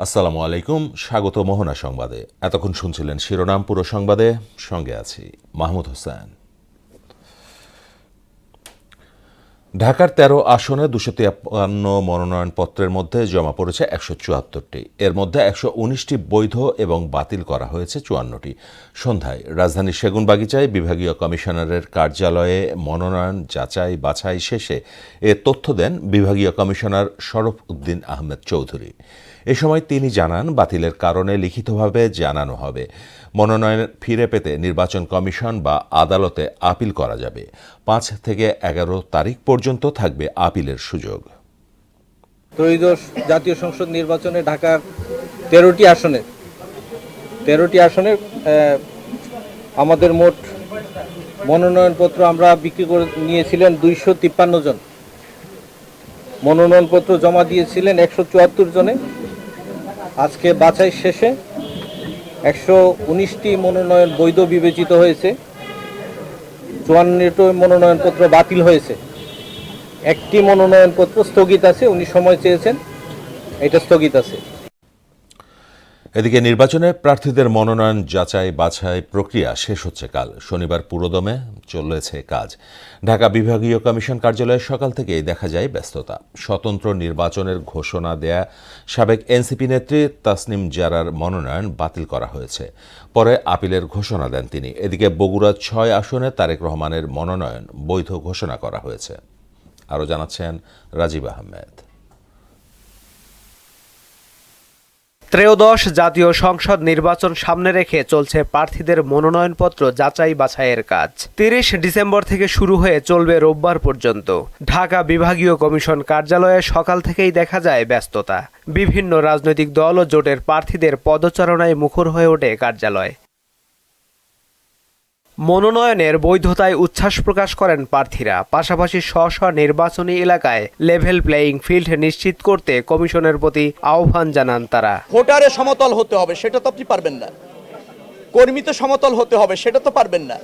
আসসালামু আলাইকুম, স্বাগত মোহনা সংবাদে। এতক্ষণ শুনছিলেন শিরোনাম, পুরো সংবাদে সঙ্গে আছি মাহমুদ হোসেন। ঢাকার ১৩ আসনে ২৫৩ মনোনয়নপত্রের মধ্যে জমা পড়েছে ১৭৪টি। এর মধ্যে ১১৯টি বৈধ এবং বাতিল করা হয়েছে ৫৪টি। সন্ধ্যায় রাজধানীর সেগুনবাগিচায় বিভাগীয় কমিশনারের কার্যালয়ে মনোনয়ন যাচাই বাছাই শেষে এ তথ্য দেন বিভাগীয় কমিশনার শরফ উদ্দিন আহমেদ চৌধুরী। এ সময় তিনি জানান, বাতিলের কারণে লিখিতভাবে জানানো হবে। মনোনয়ন ফিরে পেতে নির্বাচন কমিশন বা আদালতে আপিল করা যাবে। ৫ থেকে ১১ তারিখ পর্যন্ত থাকবে আপিলের সুযোগ। ত্রয়োদশ জাতীয় সংসদ নির্বাচনে ঢাকার ১৩টি আসনে আমাদের মোট মনোনয়নপত্র আমরা বিক্রি করে নিয়েছিলেন ২৫৩ জন। মনোনয়নপত্র জমা দিয়েছিলেন ১৭৪ জনে। আজকে বাছাই শেষে ১১৯টি মনোনয়ন বৈধ বিবেচিত হয়েছে, ৫৪টি মনোনয়নপত্র বাতিল হয়েছে, একটি মনোনয়নপত্র স্থগিত আছে। উনি সময় চেয়েছেন, এটা স্থগিত আছে। এদিকে নির্বাচনে প্রার্থীদের মনোনয়ন যাচাই বাছাই প্রক্রিয়া শেষ হচ্ছে কাল। শনিবার পুরোদমে চলেছে কাজ। ঢাকা বিভাগীয় কমিশন কার্যালয়ে সকাল থেকেই দেখা যায় ব্যস্ততা। স্বতন্ত্র নির্বাচনের ঘোষণা দেয়া সাবেক এনসিপি নেত্রী তাসনিম জারার মনোনয়ন বাতিল করা হয়েছে। পরে আপিলের ঘোষণা দেন তিনি। এদিকে বগুড়া ৬ আসনে তারেক রহমানের মনোনয়ন বৈধ ঘোষণা করা হয়েছে। আরও জানাচ্ছেন রাজীব আহমেদ। ত্রয়োদশ জাতীয় সংসদ নির্বাচন সামনে রেখে চলছে প্রার্থীদের মনোনয়নপত্র যাচাই বাছাইয়ের কাজ। ৩০ ডিসেম্বর থেকে শুরু হয়ে চলবে রোববার পর্যন্ত। ঢাকা বিভাগীয় কমিশন কার্যালয়ে সকাল থেকেই দেখা যায় ব্যস্ততা। বিভিন্ন রাজনৈতিক দল ও জোটের প্রার্থীদের পদচারণায় মুখর হয়ে ওঠে কার্যালয়। মনোনয়নের বৈধতায় উচ্ছ্বাস প্রকাশ করেন প্রার্থীরা। পাশাপাশি স্ব নির্বাচনী এলাকায় লেভেল প্লেয়িং ফিল্ড নিশ্চিত করতে কমিশনের প্রতি আহ্বান জানান তারা। ভোটারে সমতল হতে হবে, সেটা তো আপনি পারবেন না। কর্মীতে সমতল হতে হবে, সেটা তো পারবেন না।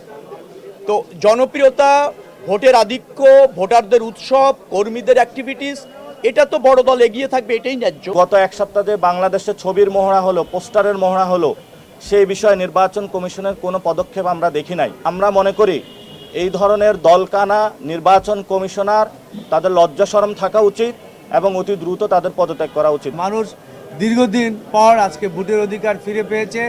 তো জনপ্রিয়তা, ভোটের আধিক্য, ভোটারদের উৎসব, কর্মীদের অ্যাক্টিভিটিস, এটা তো বড় দল এগিয়ে থাকবে, এটাই ন্যায্য। গত এক সপ্তাহে বাংলাদেশে ছবির মহড়া হলো, পোস্টারের মহড়া হলো, সেই বিষয়ে নির্বাচন কমিশনের কোনো পদক্ষেপ আমরা দেখি নাই। আমরা মনে করি এই ধরনের দলকানা নির্বাচন কমিশনার, তাদের লজ্জা শরম থাকা উচিত এবং অতি দ্রুত তাদের পদত্যাগ করা উচিত। মানুষ দীর্ঘদিন পর আজকে ভোটের অধিকার ফিরে পেয়েছে।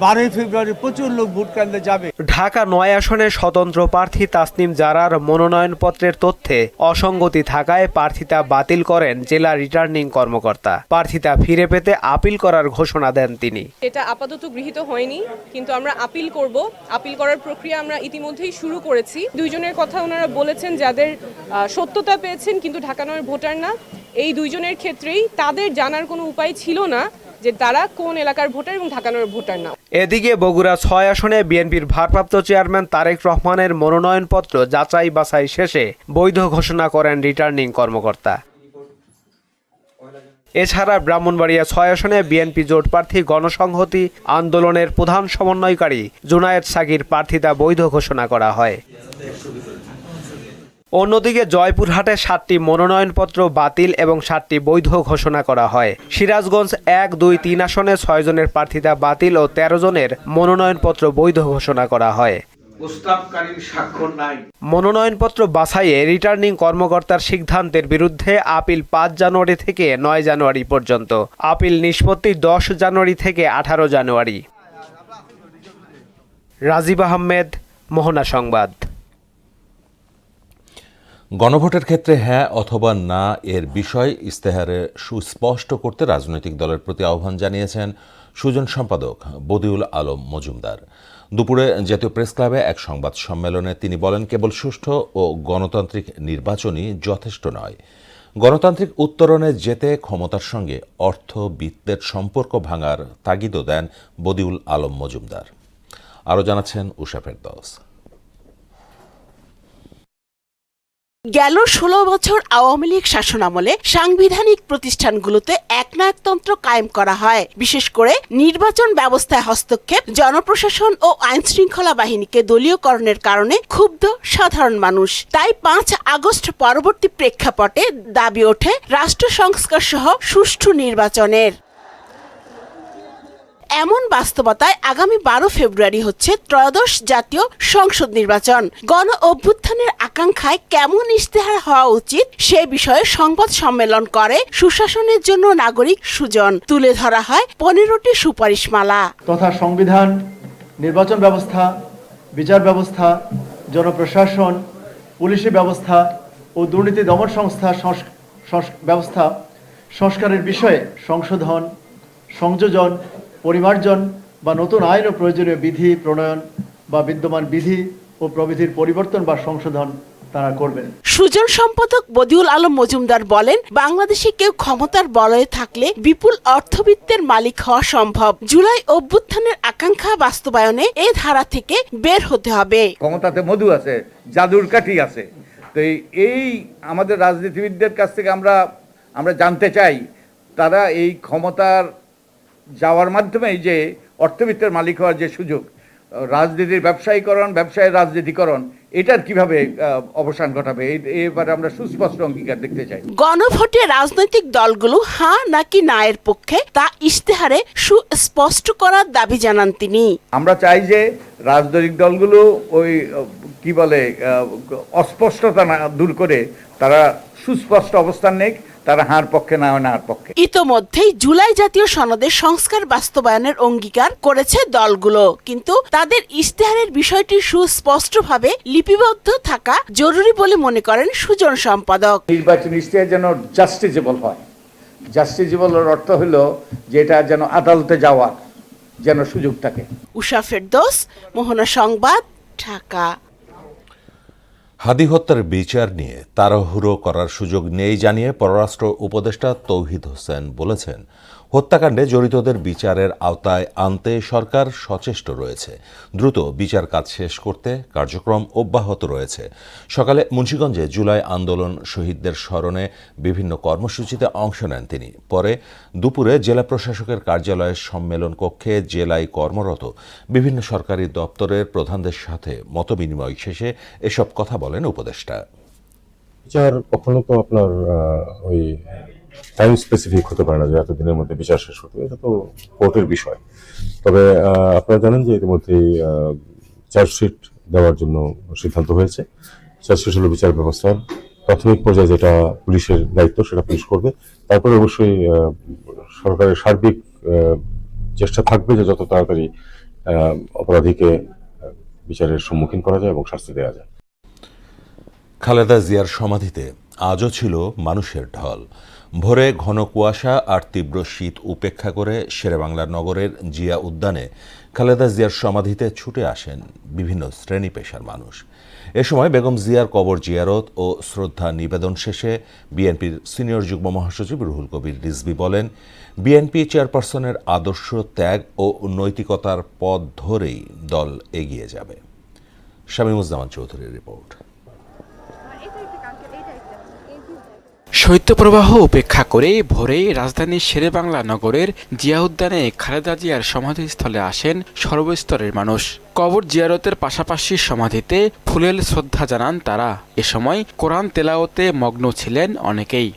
12 ফেব্রুয়ারি প্রচুর লোক ভোট কেন্দ্রে যাবে। ঢাকা ৯ আসনে স্বতন্ত্র প্রার্থী তাসনিম জারার মনোনয়নপত্রের তথ্যে অসঙ্গতি থাকায় প্রার্থিতা বাতিল করেন জেলা রিটার্নিং কর্মকর্তা। প্রার্থিতা ফিরে পেতে আপিল করার ঘোষণা দেন তিনি। এটা আপাতত গৃহীত হয়নি, কিন্তু আমরা আপিল করব। আপিল করার প্রক্রিয়া আমরা ইতিমধ্যেই শুরু করেছি। দুইজনের কথা ওনারা বলেছেন যাদের সত্যতা পেয়েছেন কিন্তু ঢাকা ৯ ভোটার না। এই দুইজনের ক্ষেত্রেই তাদের জানার কোনো উপায় ছিল না যে তারা কোন এলাকার ভোটার এবং ঢাকা ৯ ভোটার না। এদিকে বগুড়া ৬ আসনে বিএনপির ভারপ্রাপ্ত চেয়ারম্যান তারেক রহমানের মনোনয়নপত্র যাচাই বাছাই শেষে বৈধ ঘোষণা করেন রিটার্নিং কর্মকর্তা। এছাড়া ব্রাহ্মণবাড়িয়া ৬ আসনে বিএনপি জোট প্রার্থী গণসংহতি আন্দোলনের প্রধান সমন্বয়কারী জুনায়েদ সাগীর প্রার্থিতা বৈধ ঘোষণা করা হয়। অন্যদিকে জয়পুরহাটে ৭টি মনোনয়নপত্র বাতিল এবং ৭টি বৈধ ঘোষণা করা হয়। সিরাজগঞ্জ ১, ২, ৩ আসনে ৬ জনের প্রার্থিতা বাতিল ও ১৩ জনের মনোনয়নপত্র বৈধ ঘোষণা করা হয়। মনোনয়নপত্র বাছাইয়ে রিটার্নিং কর্মকর্তার সিদ্ধান্তের বিরুদ্ধে আপিল ৫ জানুয়ারি থেকে ৯ জানুয়ারি পর্যন্ত। আপিল নিষ্পত্তি ১০ জানুয়ারি থেকে ১৮ জানুয়ারি। রাজীব আহমেদ, মোহনা সংবাদ। গণভোটের ক্ষেত্রে হ্যাঁ অথবা না এর বিষয় ইশতেহারে সুস্পষ্ট করতে রাজনৈতিক দলের প্রতি আহ্বান জানিয়েছেন সুজন সম্পাদক বদিউল আলম মজুমদার। দুপুরে জাতীয় প্রেস ক্লাবে এক সংবাদ সম্মেলনে তিনি বলেন, কেবল সুষ্ঠু ও গণতান্ত্রিক নির্বাচনই যথেষ্ট নয়। গণতান্ত্রিক উত্তরণে যেতে ক্ষমতার সঙ্গে অর্থবিত্তের সম্পর্ক ভাঙার তাগিদও দেন বদিউল আলম মজুমদার। আরও জানাচ্ছেন উষা ফেরদৌস। গেল ১৬ বছর আওয়ামী লীগ শাসনামলে সাংবিধানিক প্রতিষ্ঠানগুলোতে একনায়কতন্ত্র কায়েম করা হয়। বিশেষ করে নির্বাচন ব্যবস্থায় হস্তক্ষেপ, জনপ্রশাসন ও আইনশৃঙ্খলা বাহিনীকে দলীয়করণের কারণে ক্ষুব্ধ সাধারণ মানুষ। তাই ৫ আগস্ট পরবর্তী প্রেক্ষাপটে দাবি ওঠে রাষ্ট্র সংস্কার সহ সুষ্ঠু নির্বাচনের। এমন বাস্তবতায় আগামী 12 ফেব্রুয়ারি হচ্ছে ত্রয়োদশ জাতীয় সংসদ নির্বাচন। গণ অভ্যুত্থানের আকাঙ্ক্ষায় কেমন ইশতেহার হওয়া উচিত সে বিষয়ে সংবাদ সম্মেলন করে সুশাসনের জন্য নাগরিক সুজন। তুলে ধরা হয় 15টি সুপারিশমালা তথা সংবিধান, নির্বাচন ব্যবস্থা, বিচার ব্যবস্থা, জনপ্রশাসন, পুলিশি ব্যবস্থা ও দুর্নীতি দমন সংস্থা ব্যবস্থা সংস্কারের বিষয়ে সংশোধন, সংযোজন, পরিমার্জন বা নতুন আইন ও প্রয়োজনীয় বিধি প্রণয়ন বা বিদ্যমান বিধি ও প্রবিধির পরিবর্তন বা সংশোধন তারা করবেন। সুজন সম্পাদক বদিউল আলম মজুমদার বলেন, বাংলাদেশে কেউ ক্ষমতার বলয়ে থাকলে বিপুল অর্থবিত্তের মালিক হওয়া সম্ভব। জুলাই অভ্যুত্থানের আকাঙ্ক্ষা বাস্তবায়নে এ ধারা থেকে বের হতে হবে। ক্ষমতাতে মধু আছে, জাদুর কাঠি আছে। তো এই আমাদের রাজনীতিবিদদের কাছ থেকে আমরা জানতে চাই তারা এই ক্ষমতার যাওয়ার মাধ্যমে যে অর্থবিত্তের মালিক হওয়ার যে সুযোগ, রাজনীতির ব্যবসায়ীকরণ, ব্যবসায়ের রাজনীতিকরণ, এটার কিভাবে অবসান ঘটাবে, এবারে আমরা সুস্পষ্ট অঙ্গীকার দেখতে চাই। গণভোটে রাজনৈতিক দলগুলো হ্যাঁ নাকি না এর পক্ষে তা ইশতেহারে সুস্পষ্ট করার দাবি জানান তিনি। আমরা চাই যে রাজনৈতিক দলগুলো ওই কি বলে অস্পষ্টতা দূর করে তারা সুস্পষ্ট অবস্থান নেক, তারা হার পক্ষে না হার পক্ষে। ইতোমধ্যেই জুলাই জাতীয় সনদের সংস্কার বাস্তবায়নের অঙ্গীকার করেছে দলগুলো, কিন্তু তাদের ইশতেহারের বিষয়টি সুস্পষ্টভাবে লিপিবদ্ধ থাকা জরুরি বলে মনে করেন সুজন সম্পাদক। নির্বাচন ইশতেহার যেন জাস্টিসেবল হয়। জাস্টিসেবলের অর্থ হলো যেটা যেন আদালতে যাওয়ার যেন সুযোগ থাকে। উষা ফেরদৌস, মোহনা সংবাদ, ঢাকা। হাদি হত্যার বিচার নিয়ে তাড়াহুড়ো করার সুযোগ নেই জানিয়ে পররাষ্ট্র উপদেষ্টা তৌহিদ হোসেন বলেছেন, হত্যাকাণ্ডে জড়িতদের বিচারের আওতায় আনতে সরকার সচেষ্ট রয়েছে। দ্রুত বিচার কাজ শেষ করতে কার্যক্রম অব্যাহত রয়েছে। সকালে মুন্সিগঞ্জে জুলাই আন্দোলন শহীদদের স্মরণে বিভিন্ন কর্মসূচিতে অংশ নেন তিনি। পরে দুপুরে জেলা প্রশাসকের কার্যালয়ের সম্মেলন কক্ষে জেলায় কর্মরত বিভিন্ন সরকারি দপ্তরের প্রধানদের সাথে মতবিনিময় শেষে এসব কথা বলেন উপদেষ্টা। বিচার কখনো তো আপনার ওই টাইম স্পেসিফিক হতে পারে না যে এতদিনের মধ্যে বিচার শেষ হতে, এটা তো কোর্টের বিষয়। তবে আপনারা জানেন যে ইতিমধ্যেই চার্জশিট দেওয়ার জন্য সিদ্ধান্ত হয়েছে। চার্জশিট হলো বিচার ব্যবস্থার প্রাথমিক পর্যায়ে যেটা পুলিশের দায়িত্ব, সেটা পুলিশ করবে। তারপরে অবশ্যই সরকারের সার্বিক চেষ্টা থাকবে যে যত তাড়াতাড়ি অপরাধীকে বিচারের সম্মুখীন করা যায় এবং শাস্তি দেওয়া যায়। খালেদা জিয়ার সমাধিতে আজও ছিল মানুষের ঢল। ভোরে ঘন কুয়াশা আর তীব্র শীত উপেক্ষা করে শেরেবাংলা নগরের জিয়া উদ্যানে খালেদা জিয়ার সমাধিতে ছুটে আসেন বিভিন্ন শ্রেণী পেশার মানুষ। এ সময় বেগম জিয়ার কবর জিয়ারত ও শ্রদ্ধা নিবেদন শেষে বিএনপির সিনিয়র যুগ্ম মহাসচিব রুহুল কবির রিজভী বলেন, বিএনপি চেয়ারপারসনের আদর্শ ত্যাগ ও নৈতিকতার পথ ধরেই দল এগিয়ে যাবে। শামীমুজ্জামান চৌধুরীর রিপোর্ট। শৈত্যপ্রবাহ উপেক্ষা করে ভোরে রাজধানীর শেরেবাংলা নগরের জিয়া উদ্যানে খালেদা জিয়ার সমাধিস্থলে আসেন সর্বস্তরের মানুষ। কবর জিয়ারতের পাশাপাশি সমাধিতে ফুলেল শ্রদ্ধা জানান তারা। এ সময় কোরআন তেলাওয়াতে মগ্ন ছিলেন অনেকেই।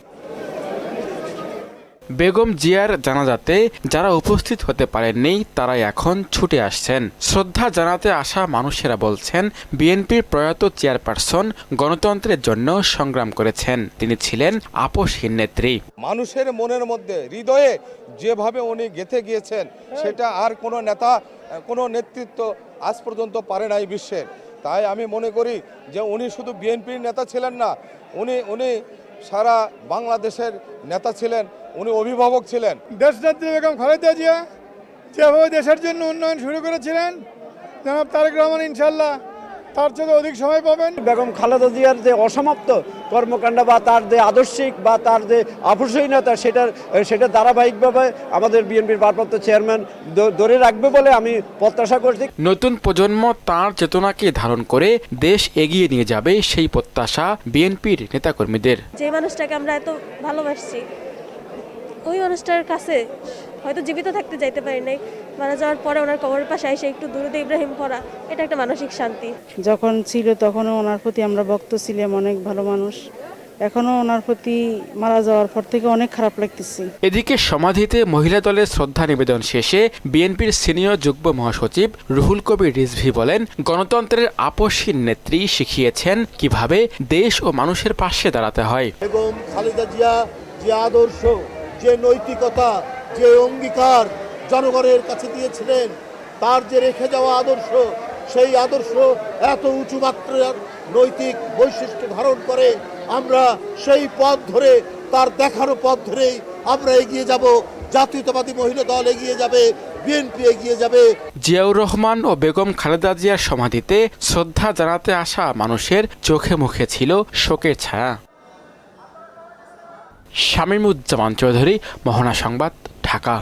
বেগম জিয়ার জানাজাতে যারা উপস্থিত হতে পারেননি তারাই এখন ছুটে আসছেন। শ্রদ্ধা জানাতে আসা মানুষেরা বলছেন, বিএনপির প্রয়াত চেয়ারপারসন গণতন্ত্রের জন্য সংগ্রাম করেছেন। তিনি ছিলেন আপোষহীন নেত্রী। মানুষের মনের মধ্যে, হৃদয়ে যেভাবে উনি গেঁথে গিয়েছেন, সেটা আর কোনো নেতা, কোনো নেতৃত্ব আজ পর্যন্ত পারে নাই বিশ্বের। তাই আমি মনে করি যে উনি শুধু বিএনপির নেতা ছিলেন না, উনি সারা বাংলাদেশের নেতা ছিলেন, উনি অভিভাবক ছিলেন। দেশনেত্রী বেগম খালেদা জিয়া যেভাবে দেশের জন্য উন্নয়ন শুরু করেছিলেন, জনাব তারেক রহমান ইনশাল্লাহ তার চেয়ে অধিক সময় পাবেন। বেগম খালেদা জিয়ার যে অসমাপ্ত কর্মকাণ্ড বা তার যে আদর্শিক বা তার যে আপোষহীনতা, সেটা ধারাবাহিকভাবে আমাদের বিএনপির ভারপ্রাপ্ত চেয়ারম্যান ধরে রাখবে বলে আমি প্রত্যাশা করছি। নতুন প্রজন্ম তার চেতনাকে ধারণ করে দেশ এগিয়ে নিয়ে যাবে, সেই প্রত্যাশা বিএনপির নেতাকর্মীদের। যে মানুষটাকে আমরা এত ভালোবাসছি, ওই মানুষটার কাছে হয়তো জীবিত থাকতে যাইতে পারি নাই, মারা যাওয়ার পরে ওনার কবরের পাশে এসে একটু দুরুদ ইব্রাহিম পড়া, এটা একটা মানসিক শান্তি। যখন ছিল তখনও ওনার প্রতি আমরা ভক্ত ছিলাম, অনেক ভালো মানুষ, এখনো ওনার প্রতি মারা যাওয়ার পর থেকে অনেক খারাপ লাগতেছে। এদিকে সমাধিতে মহিলা দলের শ্রদ্ধা নিবেদন শেষে বিএনপির সিনিয়র যুগ্ম মহাসচিব রুহুল কবির রিজভী বলেন, গণতন্ত্রের আপসহীন নেত্রী শিখিয়েছেন কিভাবে দেশ ও মানুষের পাশে দাঁড়াতে হয়। বেগম খালেদা জিয়া যে আদর্শ, যে নৈতিকতা, যে অঙ্গীকার জনগণের কাছে দিয়েছিলেন, তার যে রেখে যাওয়া আদর্শ, সেই আদর্শ এত উঁচু মাত্রার নৈতিক বৈশিষ্ট্য ধারণ করে। আমরা সেই পথ ধরে, তার দেখানো পথ ধরেই আমরা এগিয়ে যাব। জাতীয়তাবাদী মহিলা দল এগিয়ে যাবে, বিএনপি এগিয়ে যাবে। জিয়াউর রহমান ও বেগম খালেদা জিয়ার সমাধিতে শ্রদ্ধা জানাতে আসা মানুষের চোখে মুখে ছিল শোকের ছায়া। শামীমুজ্জামান চৌধুরী, মোহনা সংবাদ, ঢাকা।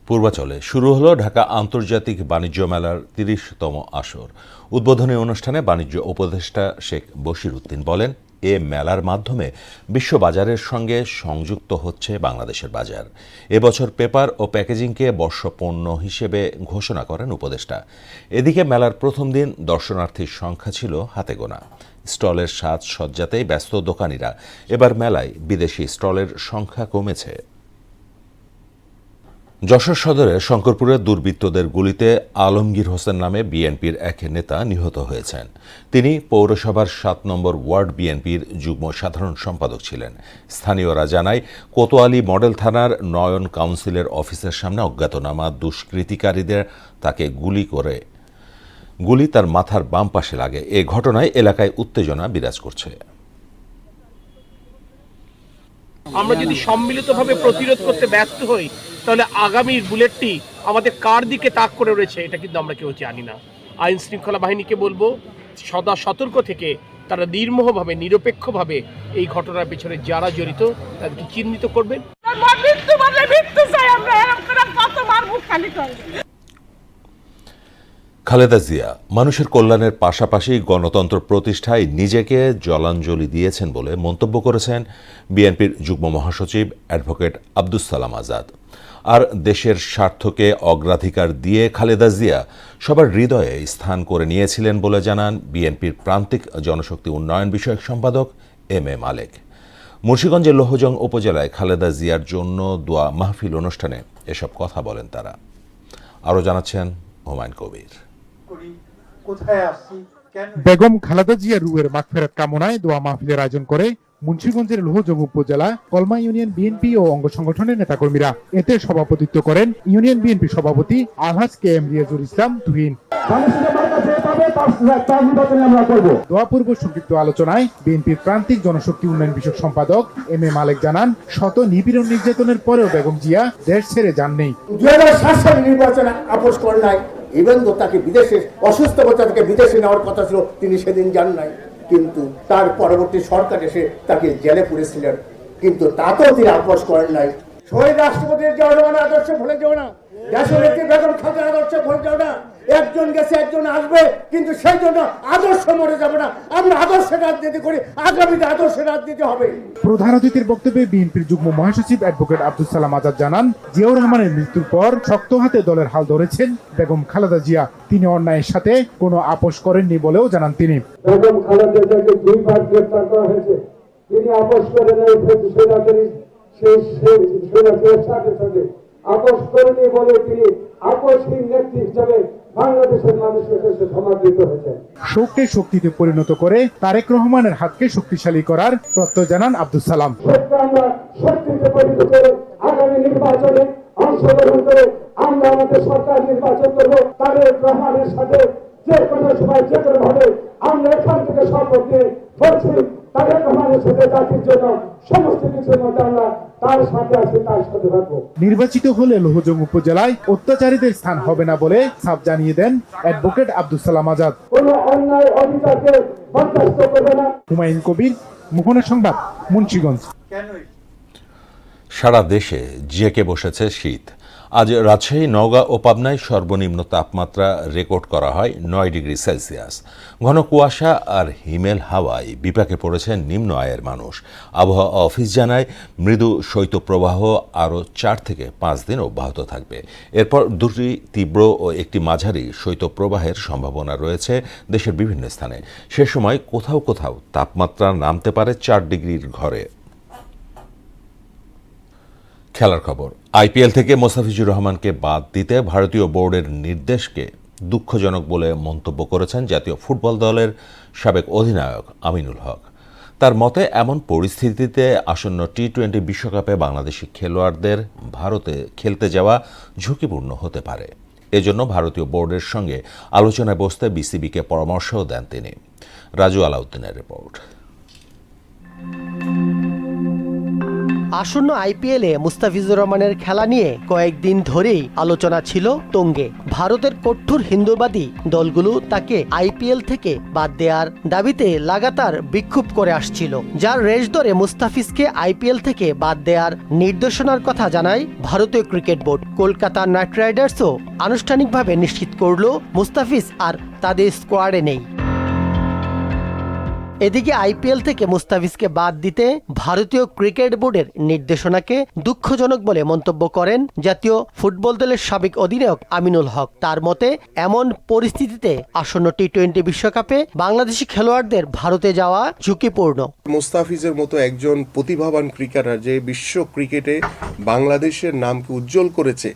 পূর্বাচলে শুরু হলো ঢাকা আন্তর্জাতিক বাণিজ্য মেলার ৩০তম আসর। উদ্বোধনী অনুষ্ঠানে বাণিজ্য উপদেষ্টা শেখ বশির উদ্দিন বলেন, এ মেলার মাধ্যমে বিশ্ববাজারের সঙ্গে সংযুক্ত হচ্ছে বাংলাদেশের বাজার। এবছর পেপার ও প্যাকেজিংকে বর্ষপণ্য হিসেবে ঘোষণা করেন উপদেষ্টা। এদিকে মেলার প্রথম দিন দর্শনার্থীর সংখ্যা ছিল হাতে গোনা। স্টলের সাজসজ্জাতেই ব্যস্ত দোকানিরা। এবার মেলায় বিদেশি স্টলের সংখ্যা কমেছে। যশোর সদরের শঙ্করপুরের দুর্বৃত্তদের গুলিতে আলমগীর হোসেন নামে বিএনপির এক নেতা নিহত হয়েছেন। তিনি পৌরসভার ৭ নম্বর ওয়ার্ড বিএনপির যুগ্ম সাধারণ সম্পাদক ছিলেন। স্থানীয়রা জানায়, কোতোয়ালি মডেল থানার নয়ন কাউন্সিলের অফিসের সামনে অজ্ঞাতনামা দুষ্কৃতিকারীদের তাকে গুলি তার মাথার বাম পাশে লাগে। এ ঘটনায় এলাকায় উত্তেজনা বিরাজ করছে। আমরা যদি সম্মিলিতভাবে প্রতিরোধ করতে ব্যর্থ হই, তাহলে আগামীর বুলেটটি আমাদের কার দিকে তাক করে রয়েছে এটা কিন্তু আমরা কেউ জানি না। আইন শৃঙ্খলা বাহিনীকে বলবো সদা সতর্ক থেকে তারা নির্মোহভাবে, নিরপেক্ষভাবে এই ঘটনার পেছনে যারা জড়িত তাদেরকে চিহ্নিত করবেন। খালেদা জিয়া মানুষের কল্যাণের পাশাপাশি গণতন্ত্র প্রতিষ্ঠায় নিজেকে জলাঞ্জলি দিয়েছেন বলে মন্তব্য করেছেন বিএনপির যুগ্ম মহাসচিব অ্যাডভোকেট আব্দুস সালাম আজাদ। আর দেশের স্বার্থকে অগ্রাধিকার দিয়ে খালেদা জিয়া সবার হৃদয়ে স্থান করে নিয়েছিলেন বলে জানান বিএনপির প্রান্তিক জনশক্তি উন্নয়ন বিষয়ক সম্পাদক এম এ মালেক। মুন্সিগঞ্জের লোহজং উপজেলায় খালেদা জিয়ার জন্য দোয়া মাহফিল অনুষ্ঠানে এসব কথা বলেন তারা। আরও জানাচ্ছেন হুমায়ুন কবির। বেগম খালেদা জিয়ার রুহের মাগফিরাত কামনায় দোয়া মাহফিলের আয়োজন করে মুন্সিগঞ্জের লোহজং উপজেলা কলমা ইউনিয়ন বিএনপি ও অঙ্গ সংগঠনের নেতাকর্মীরা। এতে সভাপতিত্ব করেন ইউনিয়ন বিএনপি সভাপতি আলহাজ কে এম রিয়াজুল ইসলাম তুহিন। দোয়াপূর্ব সংক্ষিপ্ত আলোচনায় বিএনপির প্রান্তিক জনশক্তি উন্নয়ন বিষয়ক সম্পাদক এম এ মালেক জানান, শত নিপীড়ন নির্যাতনের পরেও বেগম জিয়া দেশ ছেড়ে যাননি। 2007 সালে নির্বাচনে আপোষ করেন নাই। ইভেন তো তাকে বিদেশে অসুস্থ অবস্থা থেকে বিদেশে নেওয়ার কথা ছিল, তিনি সেদিন যান নাই। কিন্তু তার পরবর্তী সরকার এসে তাকে জেলে পুরেছিলেন, কিন্তু তাতেও তিনি আপোষ করেন নাই। শহীদ রাষ্ট্রপতির জনগণের আদর্শ ভুলে যাও না, দেশনেত্রী বেগম খালেদার আদর্শ ভুলে যাও না। একজন গেছে একজন আসবে, কিন্তু সেই জন্য আদর্শ মরে যাবে না। আমরা আদর্শের রাজনীতি করি, আগামীতে আদর্শের রাজনীতি হবে। প্রধান অতিথির বক্তব্যে বিএনপির যুগ্ম মহাসচিব অ্যাডভোকেট আব্দুস সালাম আজাদ জানান, জিয়াউর রহমানের মৃত্যুর পর শক্ত হাতে দলের হাল ধরেছেন বেগম খালেদা জিয়া। তিনি অন্যায়ের সাথে কোনো আপোষ করেননি বলেও জানান তিনি। বেগম খালেদা জিয়াকে 2 বার গ্রেফতার করা হয়েছে, তিনি আপোষ করেন নাই। সেই আপোষ করেনি বলে তিনি আপোষহীন নেত্রী হিসেবে বাংলাদেশের মানুষের কাছে সমাদৃত হয়েছেন। শোককে শক্তিতে পরিণত করে তারেক রহমানের হাতকে শক্তিশালী করার প্রত্যয় জানান আব্দুস সালাম। আমরা শক্তিতে পরিণত করে আগামী নির্বাচনে অংশগ্রহণ করে আমরা আমাদের সরকার নির্বাচন করব। তারেক রহমানের সাথে যে কোনো সময় যে কোনো ভাবে আমরা এখান থেকে শপথ নিয়ে বলছি, তারেক রহমানের সাথে জাতির জন্য সমস্ত কিছুর মধ্যে আমরা তার সাথে আছি, তার সাথে থাকবো। নির্বাচিত হলে লোহজং উপজেলায় অত্যাচারীদের স্থান হবে না বলে সাফ জানিয়ে দেন অ্যাডভোকেট আব্দুস সালাম আজাদ। কোন অন্যায় অবিচারকে বরদাস্ত করবে না। হুমায়ুন কবির, মোহনা সংবাদ, মুন্সিগঞ্জ। সারা দেশে জেঁকে বসেছে শীত। আজ রাজশাহী, নওগাঁ ও পাবনায় সর্বনিম্ন তাপমাত্রা রেকর্ড করা হয় 9 ডিগ্রি সেলসিয়াস। ঘন কুয়াশা আর হিমেল হাওয়ায় বিপাকে পড়েছেন নিম্ন আয়ের মানুষ। আবহাওয়া অফিস জানায় মৃদু শৈত্যপ্রবাহ আরও 4 থেকে 5 দিন অব্যাহত থাকবে। এরপর দুটি তীব্র ও একটি মাঝারি শৈত্যপ্রবাহের সম্ভাবনা রয়েছে দেশের বিভিন্ন স্থানে। সে সময় কোথাও কোথাও তাপমাত্রা নামতে পারে 4 ডিগ্রির ঘরে। খেলার খবর। আইপিএল থেকে মোস্তাফিজুর রহমানকে বাদ দিতে ভারতীয় বোর্ডের নির্দেশকে দুঃখজনক বলে মন্তব্য করেছেন জাতীয় ফুটবল দলের সাবেক অধিনায়ক আমিনুল হক। তার মতে এমন পরিস্থিতিতে আসন্ন টি-20 বিশ্বকাপে বাংলাদেশি খেলোয়াড়দের ভারতে খেলতে যাওয়া ঝুঁকিপূর্ণ হতে পারে। এজন্য ভারতীয় বোর্ডের সঙ্গে আলোচনায় বসতে বিসিবিকে পরামর্শও দেন তিনি। রাজু আলাউদ্দিনের রিপোর্ট। আসন্ন আইপিএলে মুস্তাফিজুর রহমানের খেলা নিয়ে কয়েকদিন ধরেই আলোচনা ছিল তুঙ্গে। ভারতের কঠোর হিন্দুবাদী দলগুলো তাকে আইপিএল থেকে বাদ দেওয়ার দাবিতে লাগাতার বিক্ষোভ করে আসছিল, যার রেশ ধরে মুস্তাফিজকে আইপিএল থেকে বাদ দেওয়ার নির্দেশনার কথা জানায় ভারতীয় ক্রিকেট বোর্ড। কলকাতা নাইট রাইডার্সও আনুষ্ঠানিকভাবে নিশ্চিত করল মুস্তাফিজ আর তাদের স্কোয়াডে নেই। এদিকে আইপিএল থেকে মুস্তাফিজকে বাদ দিতে ভারতীয় ক্রিকেট বোর্ডের নির্দেশনাকে দুঃখজনক বলে মন্তব্য করেন জাতীয় ফুটবল দলের সাবেক অধিনায়ক আমিনুল হক। তার মতে এমন পরিস্থিতিতে আসন্ন টি-20 বিশ্বকাপে বাংলাদেশি খেলোয়াড়দের ভারতে যাওয়া ঝুঁকিপূর্ণ। মুস্তাফিজের মতো একজন প্রতিভাবান ক্রিকেটার যে বিশ্ব ক্রিকেটে বাংলাদেশের নামকে উজ্জ্বল করেছে,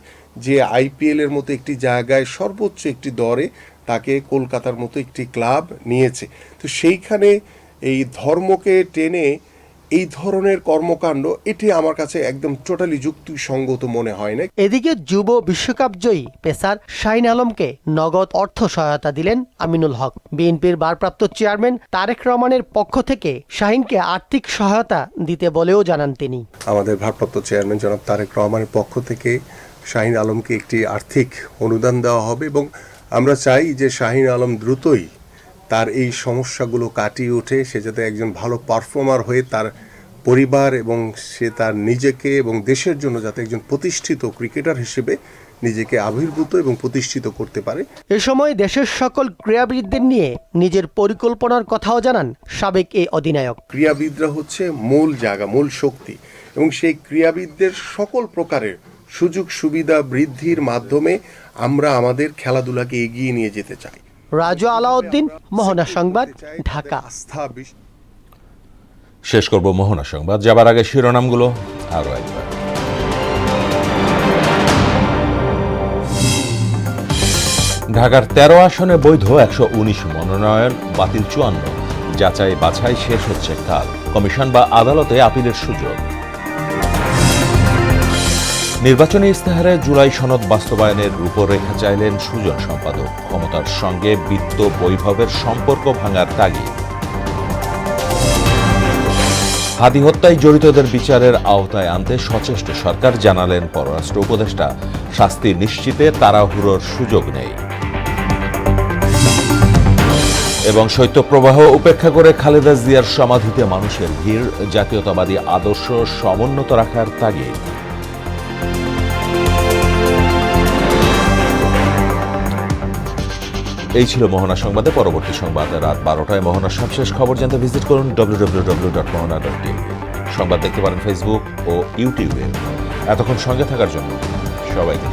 যে আইপিএল এর মতো একটি জায়গায় সর্বোচ্চ একটি দরে তাকে কলকাতার মতো একটি ক্লাব নিয়েছে, তো সেইখানে এই ধর্মকে টেনে এই ধরনের কর্মকাণ্ড এটি আমার কাছে একদম টোটালি যুক্তিসঙ্গত মনে হয় না। এদিকে যুব বিশ্বকাপ জয়ী পেসার শাহিন আলমকে নগদ অর্থ সহায়তা দিলেন আমিনুল হক। বিএনপির ভারপ্রাপ্ত চেয়ারম্যান তারেক রহমানের পক্ষ থেকে শাহিনকে আর্থিক সহায়তা দিতে বলেও জানান তিনি। আমাদের ভারপ্রাপ্ত চেয়ারম্যান জনাব তারেক রহমানের পক্ষ থেকে শাহিন আলমকে একটি আর্থিক অনুদান দেওয়া হবে এবং আমরা চাই যে শাহিন আলম দ্রুতই তার এই সমস্যাগুলো কাটিয়ে ওঠে, সে যাতে একজন ভালো পারফর্মার হয়ে তার পরিবার এবং সে তার নিজেকে এবং দেশের জন্য যাতে একজন প্রতিষ্ঠিত ক্রিকেটার হিসেবে নিজেকে আবির্ভূত এবং প্রতিষ্ঠিত করতে পারে। এ সময় দেশের সকল ক্রীড়াবিদদের নিয়ে নিজের পরিকল্পনার কথাও জানান সাবেক এই অধিনায়ক। ক্রীড়াবিদরা হচ্ছে মূল জায়গা, মূল শক্তি, এবং সেই ক্রীড়াবিদদের সকল প্রকারের সুযোগ সুবিধা বৃদ্ধির মাধ্যমে আমরা আমাদের খেলাধুলাকে এগিয়ে নিয়ে যেতে চাই। রাজু আলাউদ্দিন, মোহনা সংবাদ, ঢাকা। শেষ করব মোহনা সংবাদ, যাবার আগে শিরোনামগুলো আরো একবার। ঢাকার 13 আসনে বৈধ 119 মনোনয়ন, বাতিল 54। যাচাই বাছাই শেষ হচ্ছে কাল। কমিশন বা আদালতে আপিলের সুযোগ। নির্বাচনী ইস্তেহারে জুলাই সনদ বাস্তবায়নের রূপরেখা চাইলেন সুজন সম্পাদক। ক্ষমতার সঙ্গে বিত্ত বৈভবের সম্পর্ক ভাঙার তাগিদ। হাদি হত্যায় জড়িতদের বিচারের আওতায় আনতে সচেষ্ট সরকার, জানালেন পররাষ্ট্র উপদেষ্টা। শাস্তি নিশ্চিতে তাড়াহুড়োর সুযোগ নেই। এবং শৈত্যপ্রবাহ উপেক্ষা করে খালেদা জিয়ার সমাধিতে মানুষের ভিড়, জাতীয়তাবাদী আদর্শ সমুন্নত রাখার তাগিদ। এই ছিল মোহনা সংবাদে। পরবর্তী সংবাদ রাত 12টায়। মোহনার সবশেষ খবর জানতে ভিজিট করুন www.mohana.tv। সংবাদ দেখতে পারেন ফেসবুক ও ইউটিউবে। এতক্ষণ সঙ্গে থাকার জন্য সবাইকে